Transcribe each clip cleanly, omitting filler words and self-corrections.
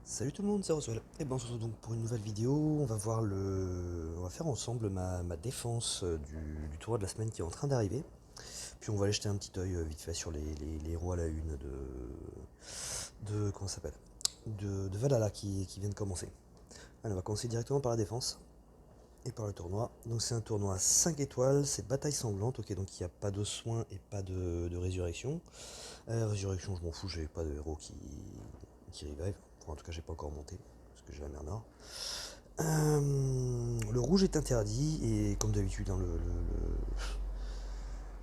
Salut tout le monde, c'est Roswell. Et ben on se retrouve donc pour une nouvelle vidéo. On va faire ensemble ma défense du tournoi de la semaine qui est en train d'arriver. Puis on va aller jeter un petit œil vite fait sur les héros à la une de comment ça s'appelle de Valhalla qui vient de commencer. Allez, on va commencer directement par la défense et par le tournoi. Donc c'est un tournoi 5 étoiles, c'est bataille sanglante, ok, donc il n'y a pas de soins et pas de résurrection. Résurrection, je m'en fous, j'ai pas de héros qui revive. Enfin, en tout cas, j'ai pas encore monté, parce que j'ai la mer Nord. Le rouge est interdit, et comme d'habitude, hein,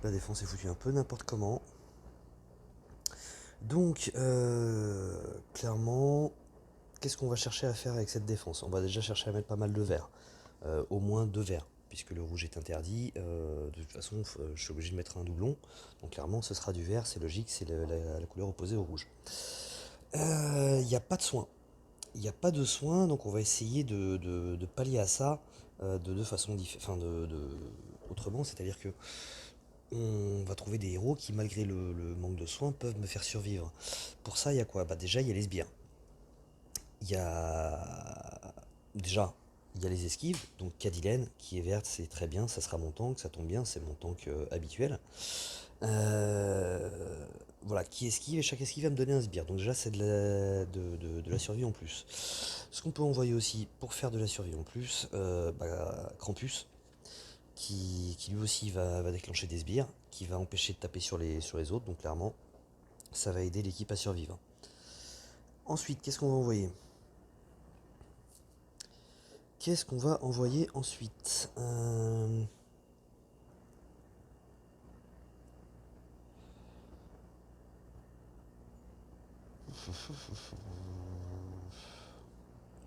la défense est foutue un peu n'importe comment. Donc, clairement, qu'est-ce qu'on va chercher à faire avec cette défense? On va déjà chercher à mettre pas mal de verts, au moins 2 verts, puisque le rouge est interdit. De toute façon, je suis obligé de mettre un doublon, donc clairement, ce sera du vert, c'est logique, c'est la couleur opposée au rouge. Il n'y a pas de soins. Il n'y a pas de soins, donc on va essayer de pallier à ça de deux façons différentes. Enfin, autrement, c'est-à-dire que on va trouver des héros qui, malgré le manque de soins, peuvent me faire survivre. Pour ça, il y a quoi? Bah déjà, il y a les sbires. Il y a déjà, il y a les esquives. Donc Cadilène, qui est verte, c'est très bien, ça sera mon tank, ça tombe bien, c'est mon tank habituel. Euh, voilà, qui esquive, et chaque esquive va me donner un sbire. Donc déjà, c'est de la survie en plus. Ce qu'on peut envoyer aussi pour faire de la survie en plus, Krampus, qui lui aussi va déclencher des sbires, qui va empêcher de taper sur les autres, donc clairement, ça va aider l'équipe à survivre. Ensuite, qu'est-ce qu'on va envoyer? Qu'est-ce qu'on va envoyer ensuite? Le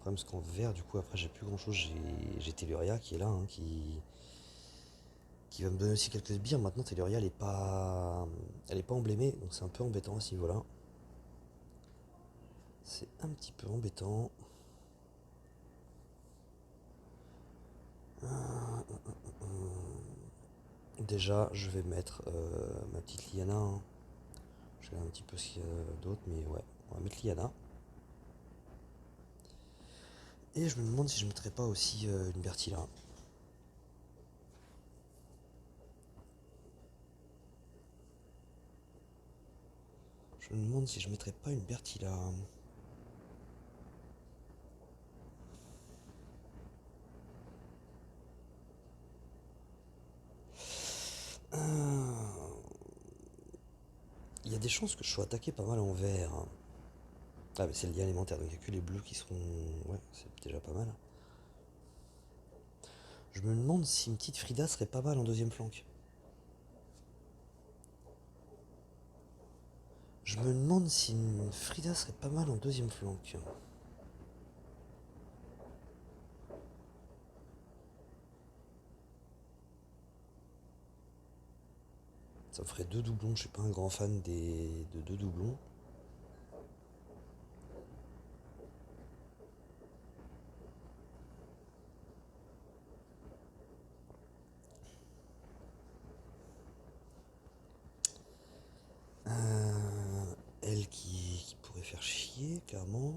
problème, c'est qu'en vert, du coup, après, j'ai plus grand chose. J'ai Telluria qui est là, hein, qui va me donner aussi quelques sbires. Maintenant, Telluria, elle est pas emblémée, donc c'est un peu embêtant à ce niveau-là. C'est un petit peu embêtant. Déjà, je vais mettre ma petite Liana, hein. Je regarde un petit peu ce qu'il y a d'autre, mais ouais, on va mettre Liana. Et je me demande si je mettrais pas aussi une Bertilla. Je me demande si je mettrais pas une Bertilla. Il y a des chances que je sois attaqué pas mal en vert, hein. Ah, mais c'est le lien alimentaire, donc il n'y a que les bleus qui seront. Ouais, c'est déjà pas mal. Je me demande si une petite Frida serait pas mal en deuxième flanque. Je me demande si une Frida serait pas mal en deuxième flanque. Ça me ferait deux doublons, je suis pas un grand fan de deux doublons. Elle qui pourrait faire chier, clairement.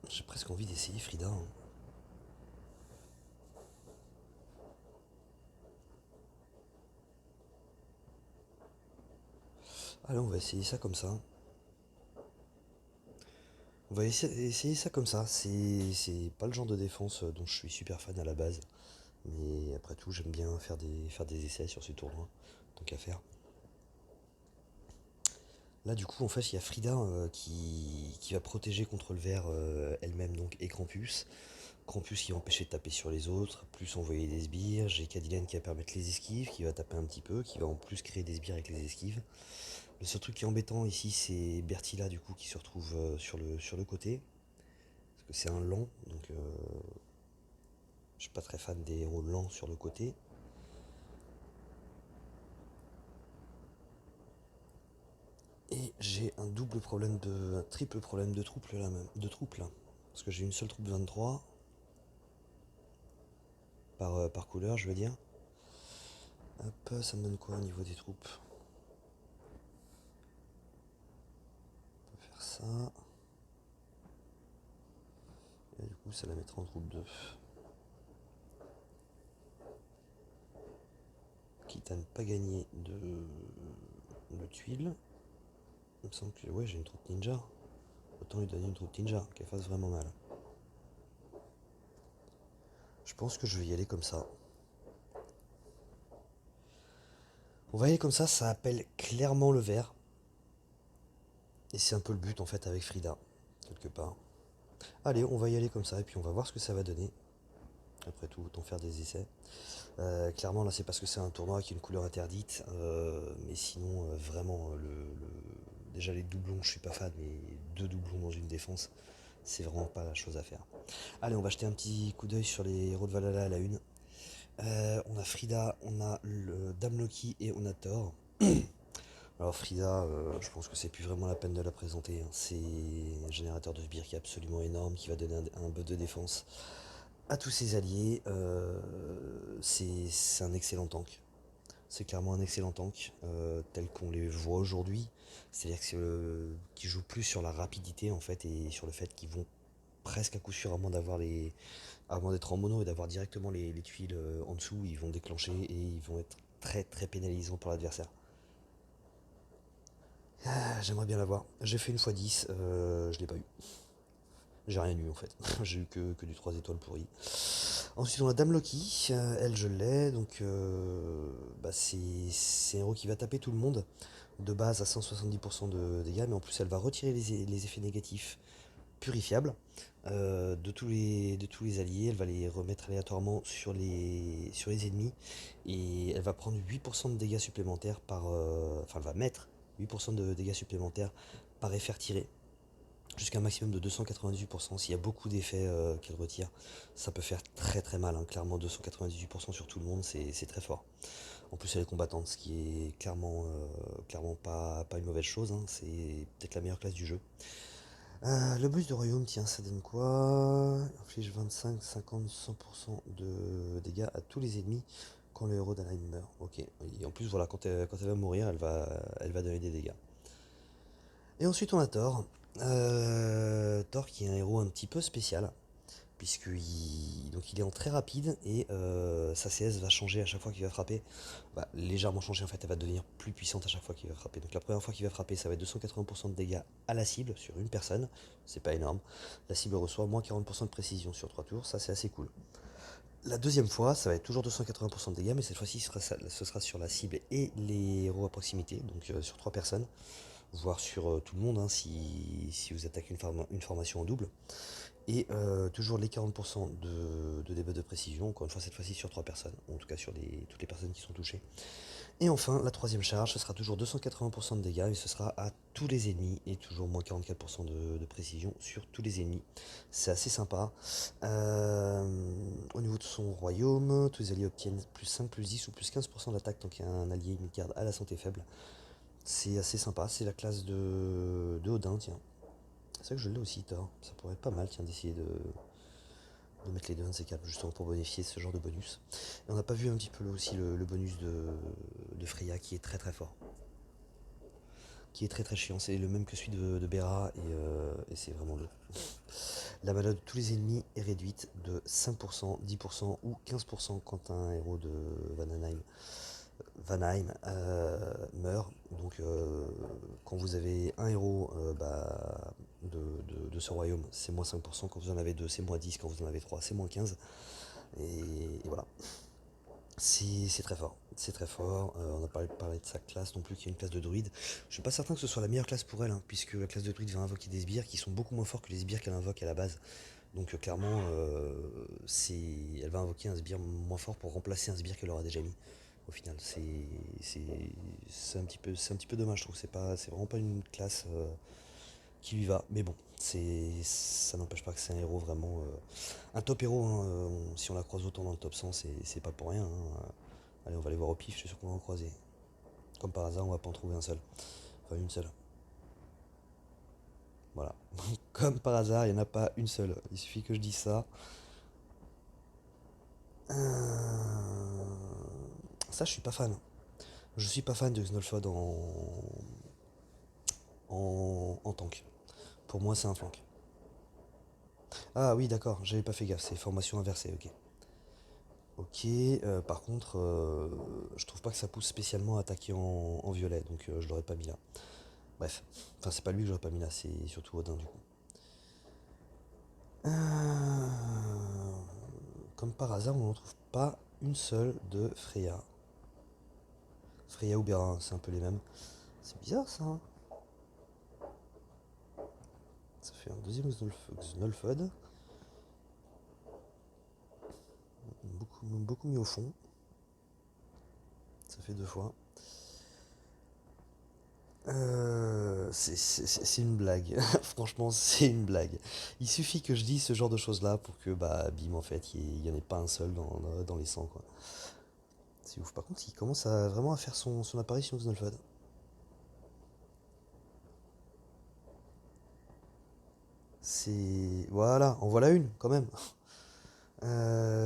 J'ai presque envie d'essayer Frida, hein. Allez, on va essayer ça comme ça. On va essayer ça comme ça. C'est pas le genre de défense dont je suis super fan à la base. Mais après tout, j'aime bien faire des essais sur ce tournoi. Tant qu'à faire. Là, du coup, en fait, il y a Frida qui va protéger contre le verre elle-même, donc, et Krampus. Krampus qui va empêcher de taper sur les autres, plus envoyer des sbires. J'ai Cadilène qui va permettre les esquives, qui va taper un petit peu, qui va en plus créer des sbires avec les esquives. Le seul truc qui est embêtant ici, c'est Bertilla, du coup, qui se retrouve sur le côté. Parce que c'est un lent, donc je suis pas très fan des héros lents sur le côté. Et j'ai un triple problème de troupes là même, de troupes là. Parce que j'ai une seule troupe 23. par couleur, je veux dire. Hop, ça me donne quoi au niveau des troupes? On peut faire ça. Et du coup, ça la mettra en troupe 2. Quitte à ne pas gagner de tuiles. Il me semble que ouais, j'ai une troupe ninja. Autant lui donner une troupe ninja, qu'elle fasse vraiment mal. Je pense que je vais y aller comme ça. On va y aller comme ça appelle clairement le vert. Et c'est un peu le but en fait avec Frida, quelque part. Allez, on va y aller comme ça et puis on va voir ce que ça va donner. Après tout, autant faire des essais. Clairement, là, c'est parce que c'est un tournoi qui a une couleur interdite. Mais sinon, vraiment, déjà les doublons, je suis pas fan, mais deux doublons dans une défense, c'est vraiment pas la chose à faire. Allez, on va jeter un petit coup d'œil sur les héros de Valhalla à la une. On a Frida, on a le Dame Loki et on a Thor. Alors Frida, je pense que c'est plus vraiment la peine de la présenter, hein. C'est un générateur de sbires qui est absolument énorme, qui va donner un buff de défense à tous ses alliés. C'est un excellent tank. C'est clairement un excellent tank, tel qu'on les voit aujourd'hui. C'est-à-dire qu'ils jouent plus sur la rapidité en fait et sur le fait qu'ils vont presque à coup sûr, à moins d'être en mono et d'avoir directement les tuiles en dessous, ils vont déclencher et ils vont être très très pénalisants pour l'adversaire. J'aimerais bien l'avoir. J'ai fait une fois 10, je l'ai pas eu. J'ai rien eu en fait. J'ai eu que du 3 étoiles pourri. Ensuite on a Dame Loki, elle je l'ai, donc bah, c'est un héros qui va taper tout le monde de base à 170% de dégâts, mais en plus elle va retirer les effets négatifs purifiables de tous les alliés, elle va les remettre aléatoirement sur les ennemis, et elle va prendre 8% de dégâts supplémentaires enfin elle va mettre 8% de dégâts supplémentaires par effet tiré jusqu'à un maximum de 298%. S'il y a beaucoup d'effets qu'elle retire, ça peut faire très très mal, hein. Clairement 298% sur tout le monde, c'est très fort. En plus elle est combattante, ce qui est clairement pas une mauvaise chose, hein. C'est peut-être la meilleure classe du jeu. Le boost de royaume, tiens, ça donne quoi? Inflige 25, 50, 100% de dégâts à tous les ennemis quand le héros d'Alain meurt. Ok. Et en plus, voilà, quand elle va mourir, elle va donner des dégâts. Et ensuite, on a Thor. Thor qui est un héros un petit peu spécial, donc il est en très rapide et sa CS va changer à chaque fois qu'il va frapper. Va légèrement changer en fait, elle va devenir plus puissante à chaque fois qu'il va frapper. Donc la première fois qu'il va frapper, ça va être 280% de dégâts à la cible sur une personne, c'est pas énorme. La cible reçoit moins 40% de précision sur 3 tours, ça c'est assez cool. La deuxième fois, ça va être toujours 280% de dégâts, mais cette fois-ci ce sera sur la cible et les héros à proximité, donc sur 3 personnes, voire sur tout le monde, hein, si vous attaquez une formation en double. Et toujours les 40% de debuff de précision, encore une fois cette fois-ci sur 3 personnes, ou en tout cas sur toutes les personnes qui sont touchées. Et enfin, la troisième charge, ce sera toujours 280% de dégâts, mais ce sera à tous les ennemis, et toujours moins 44% de précision sur tous les ennemis. C'est assez sympa. Au niveau de son royaume, tous les alliés obtiennent plus 5, plus 10 ou plus 15% d'attaque tant qu'il y a un allié garde à la santé faible. C'est assez sympa, c'est la classe de Odin, tiens. C'est vrai que je l'ai aussi, Thor. Ça pourrait être pas mal, tiens, d'essayer de mettre les deux, un de ces quatre, justement pour bénéficier de ce genre de bonus. Et on n'a pas vu un petit peu aussi le bonus de Freya qui est très très fort. Qui est très très chiant. C'est le même que celui de Bera et c'est vraiment lourd. La mana de tous les ennemis est réduite de 5%, 10% ou 15% quand un héros de Vanheim meurt. Donc quand vous avez un héros de ce royaume, c'est moins 5%. Quand vous en avez deux, c'est moins 10. Quand vous en avez trois, c'est moins 15. Et voilà. C'est très fort. C'est très fort. On n'a pas parlé de sa classe non plus, qui est une classe de druide. Je suis pas certain que ce soit la meilleure classe pour elle, hein, puisque la classe de druide va invoquer des sbires qui sont beaucoup moins forts que les sbires qu'elle invoque à la base. Donc clairement, elle va invoquer un sbire moins fort pour remplacer un sbire qu'elle aura déjà mis. Au final, c'est un petit peu dommage. Je trouve que c'est vraiment pas une classe qui lui va. Mais bon, ça n'empêche pas que c'est un héros vraiment un top héros, hein. Si on la croise autant dans le top 100, c'est pas pour rien, hein. Allez, on va aller voir au pif. Je suis sûr qu'on va en croiser. Comme par hasard, on va pas en trouver un seul. Enfin, une seule. Voilà. Comme par hasard, il n'y en a pas une seule. Il suffit que je dise ça. Ça, je suis pas fan. Je suis pas fan de Xnolfod en tank. Pour moi, c'est un flank. Ah oui, d'accord, j'avais pas fait gaffe, c'est formation inversée, ok. Ok, par contre, je trouve pas que ça pousse spécialement à attaquer en violet, donc je l'aurais pas mis là. Bref, enfin c'est pas lui que j'aurais pas mis là, c'est surtout Odin du coup. Euh, Comme par hasard, on n'en trouve pas une seule de Freya. Freya ou Bera, c'est un peu les mêmes. C'est bizarre ça, hein. Ça fait un deuxième Xnolfod, beaucoup mis au fond. Ça fait deux fois. C'est une blague. Franchement, c'est une blague. Il suffit que je dise ce genre de choses-là pour que, bah, bim, en fait, il y en ait pas un seul dans les 100, quoi. C'est ouf. Par contre, il commence vraiment à faire son apparition, Xnolfod. Voilà, en voilà une, quand même.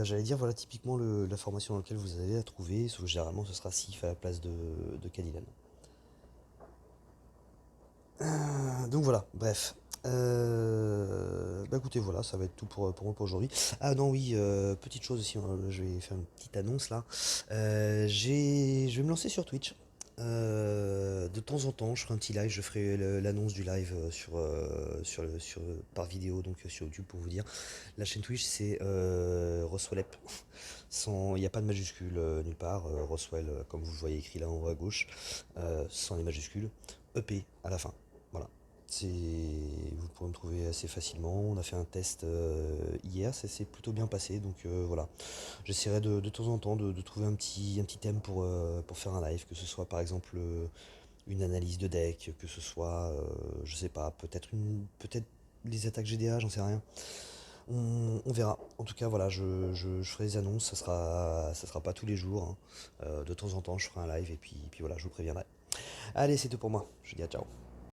J'allais dire, voilà typiquement la formation dans laquelle vous allez la trouver, sauf que généralement ce sera Sif à la place de Cadillac. Donc voilà, bref. Bah écoutez, voilà, ça va être tout pour moi pour aujourd'hui. Ah non, oui, petite chose aussi, hein, je vais faire une petite annonce là. Je vais me lancer sur Twitch. De temps en temps, je ferai un petit live, je ferai l'annonce du live par vidéo, donc sur YouTube pour vous dire. La chaîne Twitch, c'est Roswellep. Il n'y a pas de majuscule nulle part. Roswell, comme vous le voyez écrit là en haut à gauche, sans les majuscules. EP à la fin. Voilà. C'est, vous pourrez me trouver assez facilement. On a fait un test hier, ça s'est plutôt bien passé. Donc voilà. J'essaierai de temps en temps de trouver un petit thème pour faire un live, que ce soit par exemple une analyse de deck, que ce soit, je sais pas, peut-être les attaques GDA, j'en sais rien. On verra. En tout cas, voilà, je ferai des annonces, ça sera pas tous les jours, hein. De temps en temps, je ferai un live et puis voilà, je vous préviendrai. Allez, c'est tout pour moi. Je vous dis à ciao.